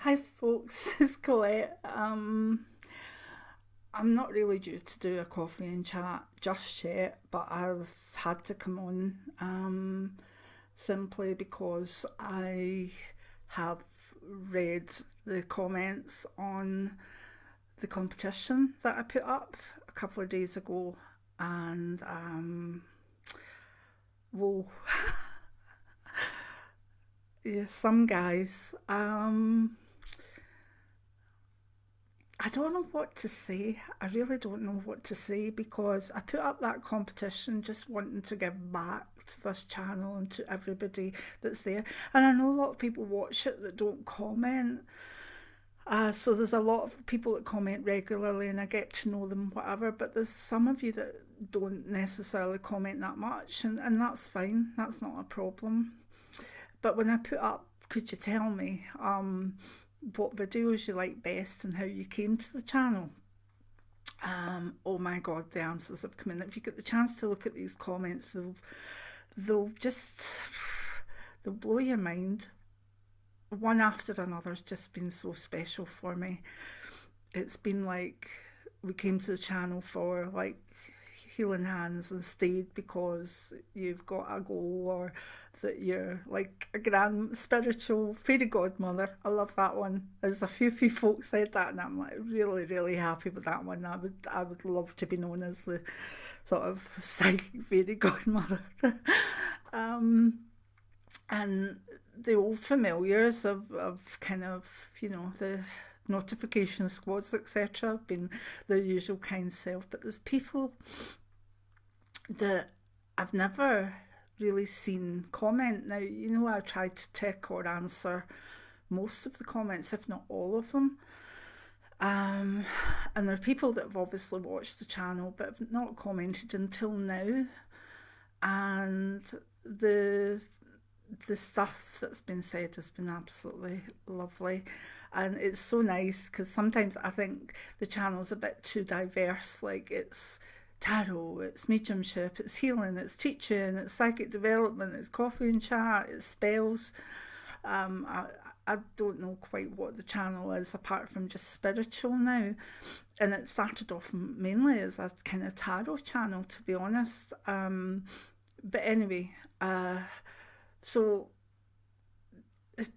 Hi folks, it's Colette. I'm not really due to do a coffee and chat just yet, but I've had to come on simply because I have read the comments on the competition that I put up a couple of days ago, and well, yeah, some guys I don't know what to say. I really don't know what to say because I put up that competition just wanting to give back to this channel and to everybody that's there. And I know a lot of people watch it that don't comment. So there's a lot of people that comment regularly and I get to know them, whatever. But there's some of you that don't necessarily comment that much, and that's fine. That's not a problem. But when I put up, could you tell me what videos you like best and how you came to the channel? Oh my god, the answers have come in. If you get the chance to look at these comments, they'll just they'll blow your mind. One after another's just been so special for me. It's been like we came to the channel for like healing hands and stayed because you've got a glow or that you're like a grand spiritual fairy godmother. I love that one. There's a few folks said that and I'm like really happy with that one. I would love to be known as the sort of psychic fairy godmother. um and the old familiars of kind of, the notification squads, etc., have been their usual kind self. But there's people that I've never really seen comment. Now, I try to tick or answer most of the comments, if not all of them. Um, and there are people that have obviously watched the channel but have not commented until now. And the the stuff that's been said has been absolutely lovely. And it's so nice because sometimes I think the channel's a bit too diverse. Like it's tarot, it's mediumship, it's healing, it's teaching, it's psychic development, it's coffee and chat, it's spells. I don't know quite what the channel is apart from just spiritual now. And it started off mainly as a kind of tarot channel, to be honest. But anyway, so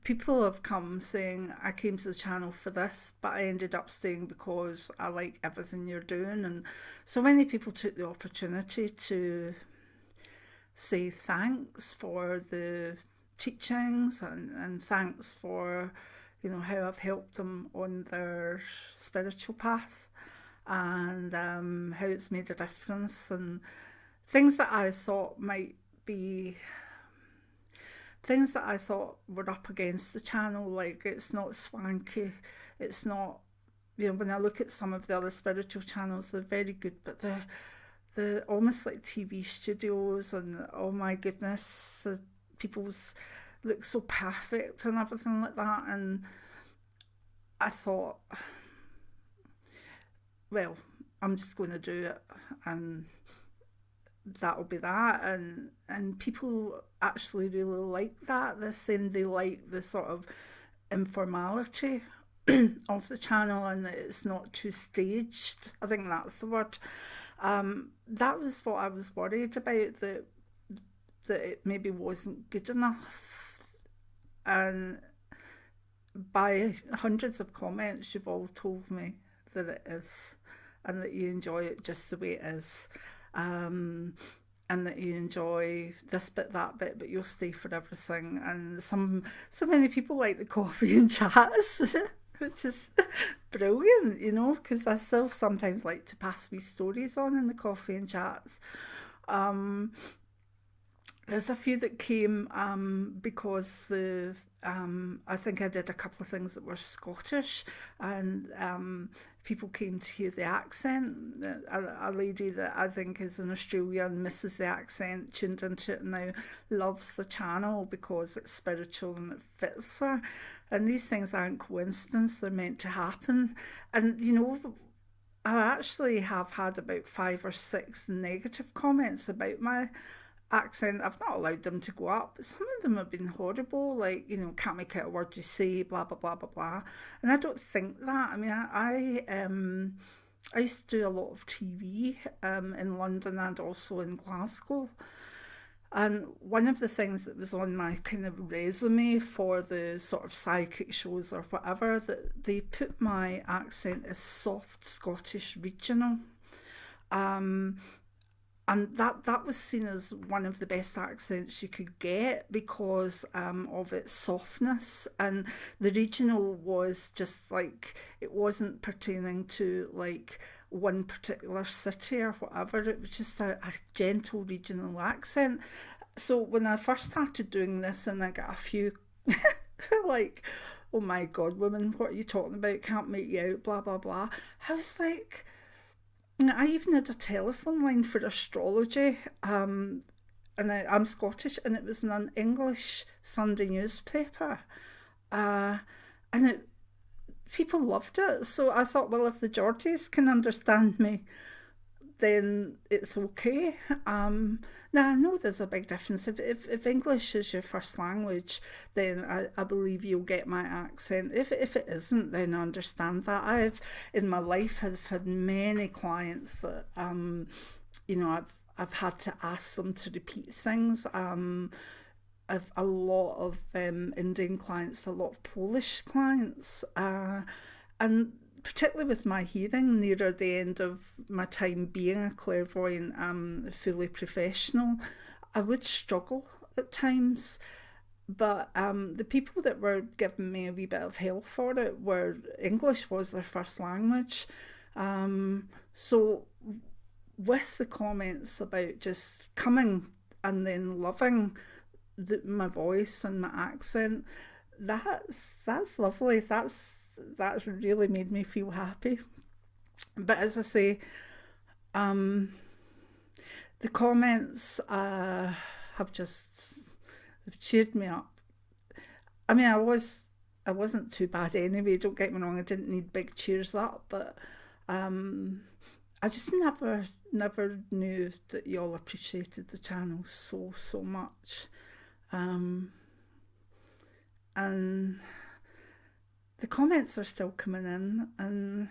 people have come saying I came to the channel for this, but I ended up staying because I like everything you're doing. And so many people took the opportunity to say thanks for the teachings and thanks for, how I've helped them on their spiritual path and how it's made a difference and things that I thought might be things that I thought were up against the channel, like it's not swanky, it's not, when I look at some of the other spiritual channels, they're very good, but the almost like TV studios and oh my goodness, the people's look so perfect and everything like that. And I thought, well, I'm just going to do it and that'll be that. And people actually really like that. They're saying they like the sort of informality of the channel and that it's not too staged. I think that's the word. That was what I was worried about, that it maybe wasn't good enough. And by hundreds of comments, you've all told me that it is, and that you enjoy it just the way it is. Um, and that you enjoy this bit, that bit, but you'll stay for everything. And so many people like the coffee and chats, which is brilliant, because I still sometimes like to pass me stories on in the coffee and chats. Um, there's a few that came because I think I did a couple of things that were Scottish, and people came to hear the accent. A lady that I think is an Australian misses the accent, tuned into it now, loves the channel because it's spiritual and it fits her. And these things aren't coincidence; they're meant to happen. And I actually have had about 5 or 6 negative comments about my accent, I've not allowed them to go up, but some of them have been horrible, like, can't make out a word you say, blah, blah, blah, blah, blah. And I don't think that. I mean, I used to do a lot of TV in London and also in Glasgow. And one of the things that was on my kind of resume for the sort of psychic shows or whatever, that they put my accent as soft Scottish regional. Um, and that was seen as one of the best accents you could get because of its softness, and the regional was just like, it wasn't pertaining to like one particular city or whatever, it was just a gentle regional accent. So when I first started doing this and I got a few like, oh my god, woman, what are you talking about, can't make you out, blah blah blah, I was like, I even had a telephone line for astrology, and I'm Scottish, and it was in an English Sunday newspaper, uh, and people loved it. So I thought, well, if the Geordies can understand me, then it's okay. Now I know there's a big difference. If English is your first language, then I believe you'll get my accent. If it isn't, then I understand that. I've in my life have had many clients that I've had to ask them to repeat things. I've a lot of Indian clients, a lot of Polish clients, and particularly with my hearing nearer the end of my time being a clairvoyant, fully professional, I would struggle at times. But the people that were giving me a wee bit of help for it were English was their first language. So with the comments about just coming and then loving my voice and my accent, that's lovely. That's really made me feel happy. But as I say, the comments have cheered me up. I mean, I wasn't too bad anyway. Don't get me wrong. I didn't need big cheers up, but I just never knew that y'all appreciated the channel so much, and the comments are still coming in, and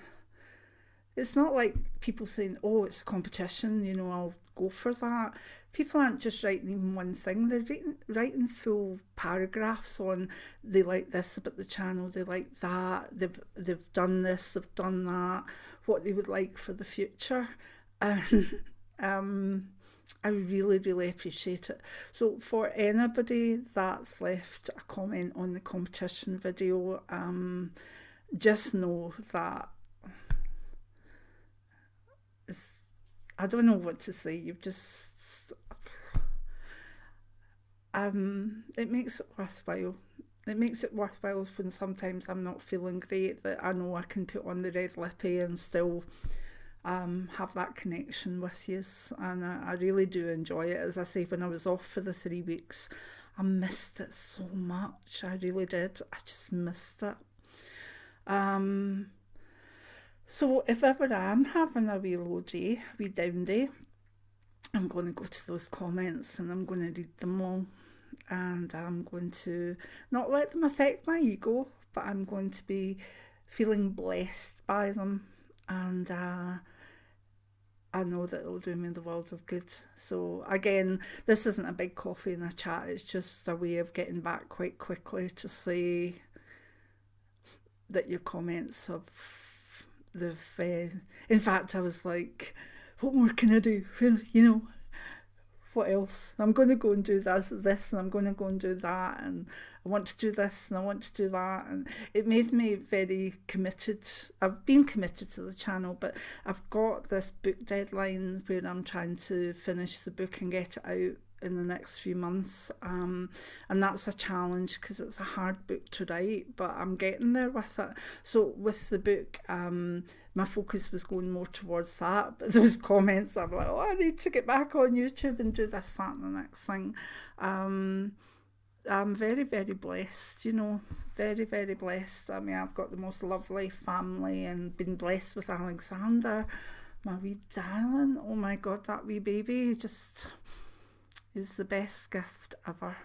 it's not like people saying, oh, it's a competition, I'll go for that. People aren't just writing even one thing, they're writing full paragraphs on, they like this about the channel, they like that, they've done this, they've done that, what they would like for the future. And I really, really appreciate it. So for anybody that's left a comment on the competition video, just know that I don't know what to say. You've just it makes it worthwhile. It makes it worthwhile when sometimes I'm not feeling great, that I know I can put on the red lippy and still have that connection with you, and I really do enjoy it. As I say, when I was off for the 3 weeks, I missed it so much. I really did. I just missed it. So if ever I am having a wee low day, wee down day, I'm going to go to those comments and I'm going to read them all, and I'm going to not let them affect my ego, but I'm going to be feeling blessed by them, and I know that it'll do me the world of good. So again, this isn't a big coffee and a chat, it's just a way of getting back quite quickly to say that your comments have, in fact, I was like, what more can I do? What else? I'm going to go and do this, and I'm going to go and do that, and I want to do this, and I want to do that, and it made me very committed. I've been committed to the channel, but I've got this book deadline where I'm trying to finish the book and get it out in the next few months, and that's a challenge because it's a hard book to write, but I'm getting there with it. So with the book, my focus was going more towards that, but those comments, I'm like, oh, I need to get back on YouTube and do this, that and the next thing. I'm very, very blessed, very, very blessed. I mean, I've got the most lovely family and been blessed with Alexander, my wee darling. Oh my God, that wee baby, just... He's the best gift ever.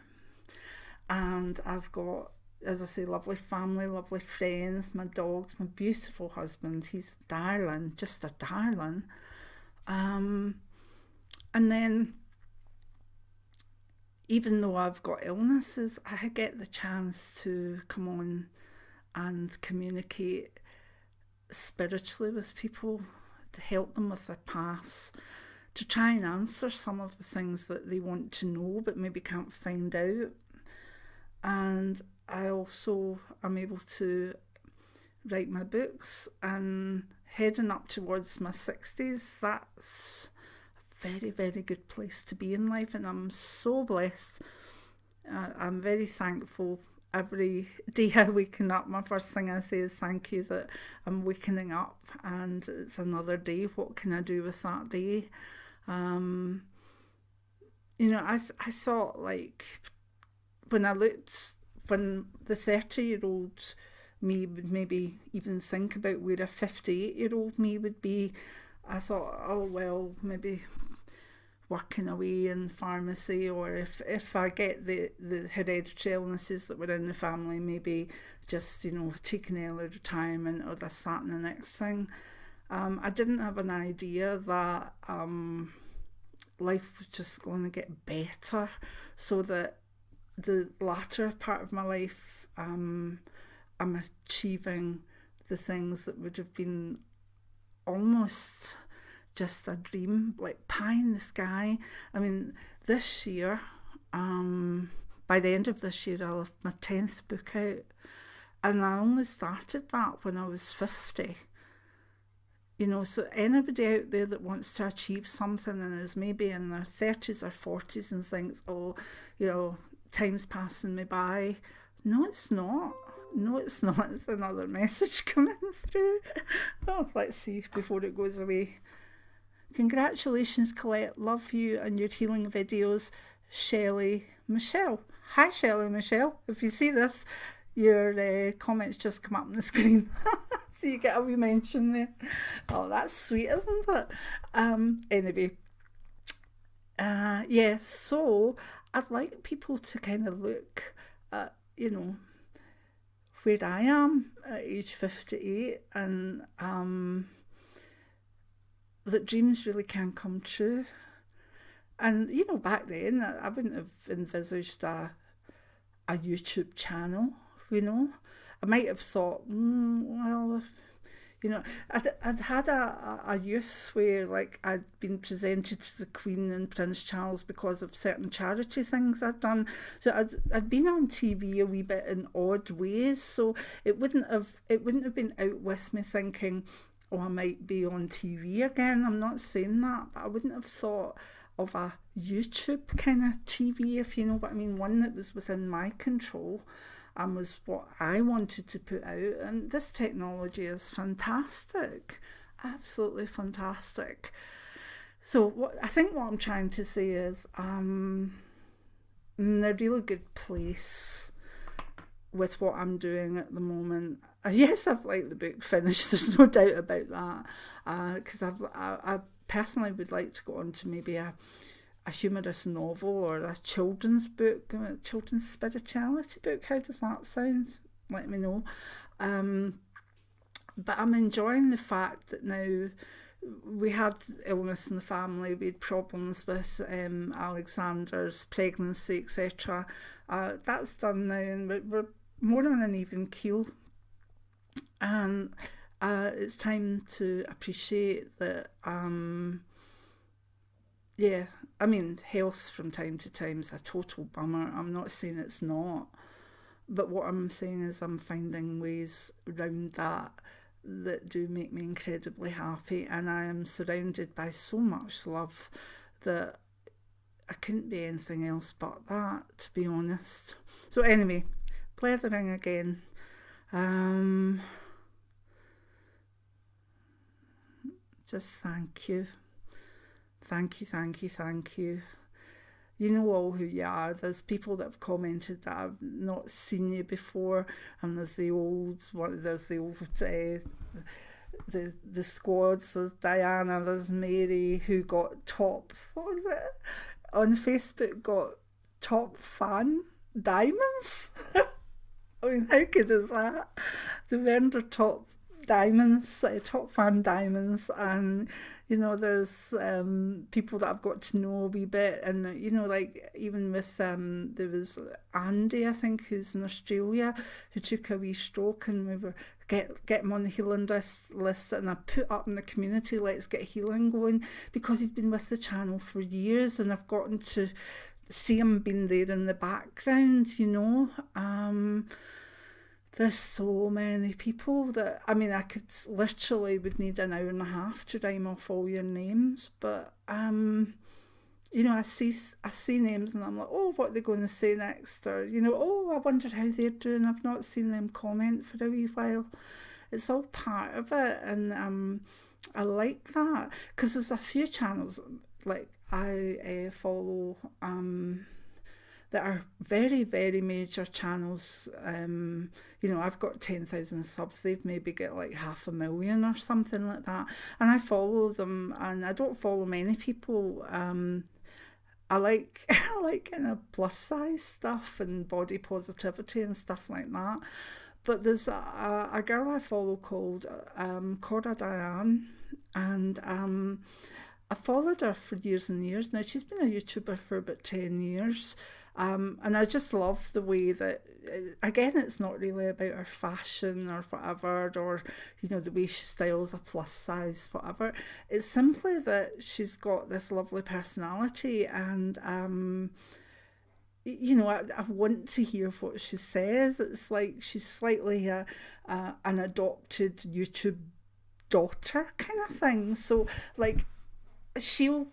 And I've got, as I say, lovely family, lovely friends, my dogs, my beautiful husband. He's darling, just a darling. And then, even though I've got illnesses, I get the chance to come on and communicate spiritually with people, to help them with their paths, to try and answer some of the things that they want to know but maybe can't find out. And I also am able to write my books, and heading up towards my 60s, that's a very, very good place to be in life, and I'm so blessed. I'm very thankful. Every day I waken up, my first thing I say is thank you that I'm waking up and it's another day. What can I do with that day? I thought, like, when the 30-year-old me would maybe even think about where a 58-year-old me would be, I thought, oh, well, maybe working away in pharmacy, or if I get the hereditary illnesses that were in the family, maybe just, taking early retirement or this, that and the next thing. I didn't have an idea that life was just going to get better, so that the latter part of my life, I'm achieving the things that would have been almost just a dream, like pie in the sky. I mean, this year, by the end of this year, I'll have my 10th book out, and I only started that when I was 50. So anybody out there that wants to achieve something and is maybe in their 30s or 40s and thinks, oh, time's passing me by. No, it's not. No, it's not. It's another message coming through. Oh, let's see before it goes away. Congratulations, Colette. Love you and your healing videos. Shelley Michelle. Hi, Shelley Michelle. If you see this, your comments just come up on the screen. So you get a wee mention there. Oh, that's sweet, isn't it? Anyway. So I'd like people to kind of look at, where I am at age 58, and that dreams really can come true. And, back then, I wouldn't have envisaged a YouTube channel, I might have thought, I'd had a youth where, like, I'd been presented to the Queen and Prince Charles because of certain charity things I'd done. So I'd been on TV a wee bit in odd ways. So it wouldn't have been out with me thinking, oh, I might be on TV again. I'm not saying that, but I wouldn't have thought of a YouTube kind of TV, if you know what I mean, one that was within my control and was what I wanted to put out. And this technology is fantastic, absolutely fantastic. So I think what I'm trying to say is I'm in a really good place with what I'm doing at the moment. Yes, I've liked the book finished, there's no doubt about that, because I personally would like to go on to maybe a humorous novel or a children's book, a children's spirituality book. How does that sound? Let me know. But I'm enjoying the fact that now we had illness in the family, we had problems with Alexander's pregnancy, etc. That's done now, and we're more on an even keel. And it's time to appreciate that, health from time to time is a total bummer. I'm not saying it's not, but what I'm saying is I'm finding ways around that do make me incredibly happy, and I am surrounded by so much love that I couldn't be anything else but that, to be honest. So anyway, blethering again. Just thank you. Thank you. You know all who you are. There's people that have commented that I've not seen you before, and there's the old the squads. There's Diana, there's Mary, who got top, what was it? on Facebook got top fan diamonds. I mean, how good is that? They've earned their top diamonds, top fan diamonds, and there's people that I've got to know a wee bit, and like even with there was Andy, I think, who's in Australia, who took a wee stroke, and we were get him on the healing list, and I put up in the community, let's get healing going, because he's been with the channel for years, and I've gotten to see him being there in the background. There's so many people that, I mean, I could literally would need an hour and a half to rhyme off all your names, but I see names and I'm like, oh, what are they going to say next? Or oh, I wonder how they're doing. I've not seen them comment for a wee while. It's all part of it, and I like that, because there's a few channels like I follow that are very, very major channels. I've got 10,000 subs. They've maybe got like 500,000 or something like that. And I follow them, and I don't follow many people. I like kind of plus size stuff and body positivity and stuff like that. But there's a girl I follow called Cora Diane, and I followed her for years and years. Now, she's been a YouTuber for about 10 years. And I just love the way that, again, it's not really about her fashion or whatever, or the way she styles a plus size, whatever. It's simply that she's got this lovely personality, and I want to hear what she says. It's like she's slightly an adopted YouTube daughter kind of thing. So like, she'll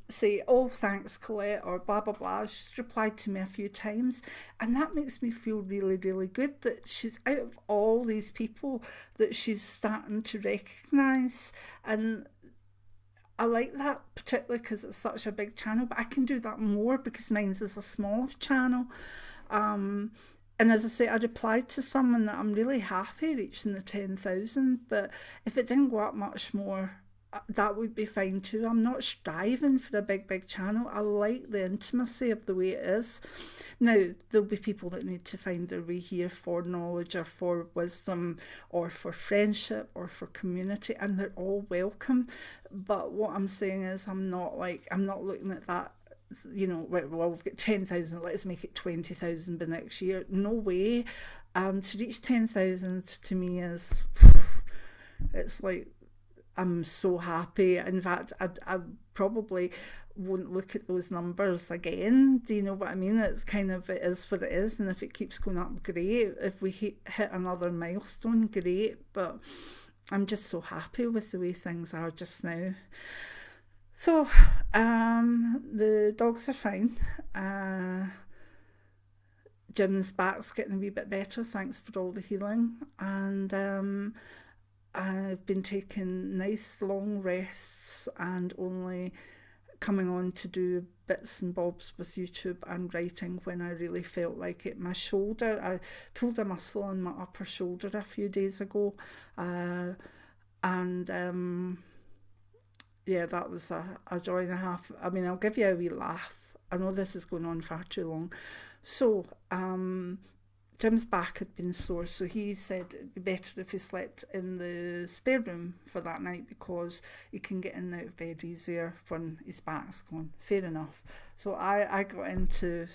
say, oh, thanks, Colette, or blah, blah, blah. She's replied to me a few times, and that makes me feel really, really good that she's out of all these people that she's starting to recognise. And I like that particularly because it's such a big channel, but I can do that more because mine's is a smaller channel. And as I say, I replied to someone that I'm really happy reaching the 10,000, but if it didn't go up much more, that would be fine too. I'm not striving for a big channel. I like the intimacy of the way it is. Now, there'll be people that need to find their way here for knowledge or for wisdom or for friendship or for community, and they're all welcome. But what I'm saying is, I'm not looking at that, well, we've got 10,000, let's make it 20,000 by next year. No way. To reach 10,000 to me is, it's like, I'm so happy. In fact, I probably won't look at those numbers again. Do you know what I mean? It's kind of, it is what it is, and if it keeps going up, great. If we hit another milestone, great. But I'm just so happy with the way things are just now. So, the dogs are fine. Jim's back's getting a wee bit better, thanks for all the healing. And I've been taking nice long rests and only coming on to do bits and bobs with YouTube and writing when I really felt like it. My shoulder, I pulled a muscle on my upper shoulder a few days ago, and that was a joy and a half. I mean, I'll give you a wee laugh. I know this is going on far too long. So, Jim's back had been sore, so he said it'd be better if he slept in the spare room for that night because he can get in and out of bed easier when his back's gone. Fair enough. So I got into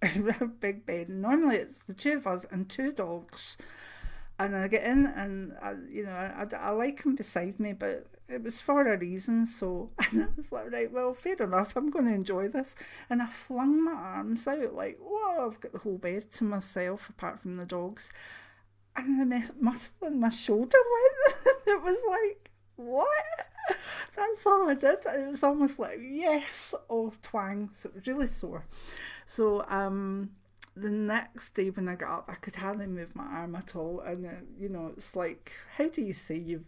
a big bed. Normally it's the two of us and two dogs. And I get in and, I like him beside me, but it was for a reason. So and I was like, right, well, fair enough, I'm going to enjoy this. And I flung my arms out like, whoa, I've got the whole bed to myself apart from the dogs. And the muscle in my shoulder went. It was like, what? That's all I did. It was almost like, yes, oh, twang. So it was really sore. So, the next day when I got up, I could hardly move my arm at all. And, it's like, how do you say you've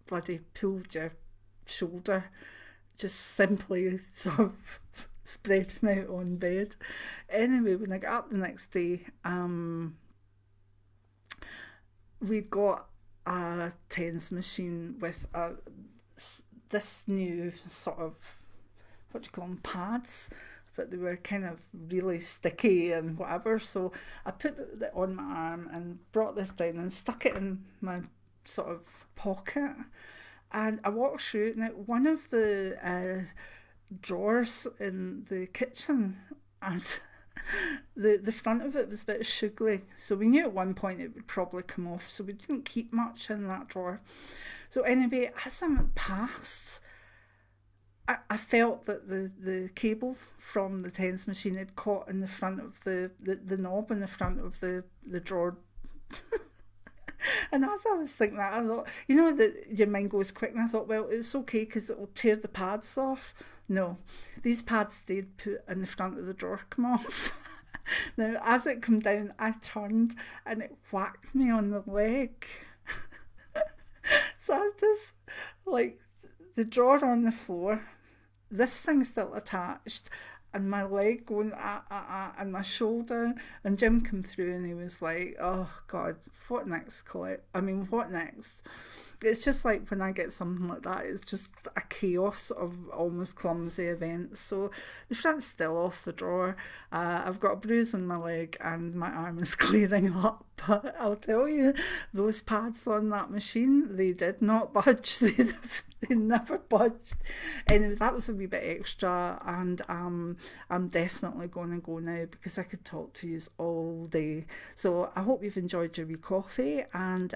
bloody pulled your shoulder? Just simply sort of spreading out on bed. Anyway, when I got up the next day, we got a TENS machine with this new sort of, what do you call them, pads but they were kind of really sticky and whatever. So I put it on my arm and brought this down and stuck it in my sort of pocket. And I walked through, and one of the drawers in the kitchen, and the front of it was a bit sugary, so we knew at one point it would probably come off, so we didn't keep much in that drawer. So anyway, as I went past, I felt that the cable from the TENS machine had caught in the front of the knob in the front of the drawer. And as I was thinking that, I thought, you know, that your mind goes quick, and I thought, well, it's okay because it will tear the pads off. No, these pads stayed put in the front of the drawer, come off. Now, as it came down, I turned and it whacked me on the leg. So I had this, like, the drawer on the floor, this thing still attached, and my leg going and my shoulder, and Jim came through and he was like, oh God, what next, Colette? I mean, what next? It's just like when I get something like that, it's just a chaos of almost clumsy events. So the front's still off the drawer. I've got a bruise on my leg and my arm is clearing up. But I'll tell you, those pads on that machine, they did not budge. They never budged. Anyway, that was a wee bit extra, and I'm definitely going to go now because I could talk to you all day. So I hope you've enjoyed your wee coffee, and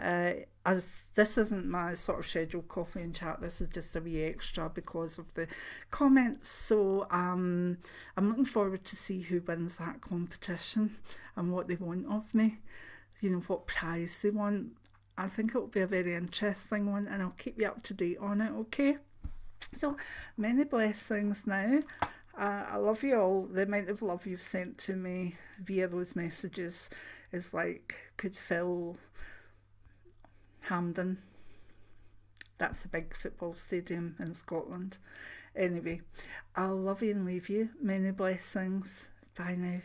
as this isn't my sort of scheduled coffee and chat, this is just a wee extra because of the comments. So I'm looking forward to see who wins that competition and what they want of me, you know, what prize they want. I think it will be a very interesting one, and I'll keep you up to date on it, okay? So, many blessings now. I love you all. The amount of love you've sent to me via those messages is like, could fill Hampden. That's a big football stadium in Scotland. Anyway, I'll love you and leave you. Many blessings. Bye now.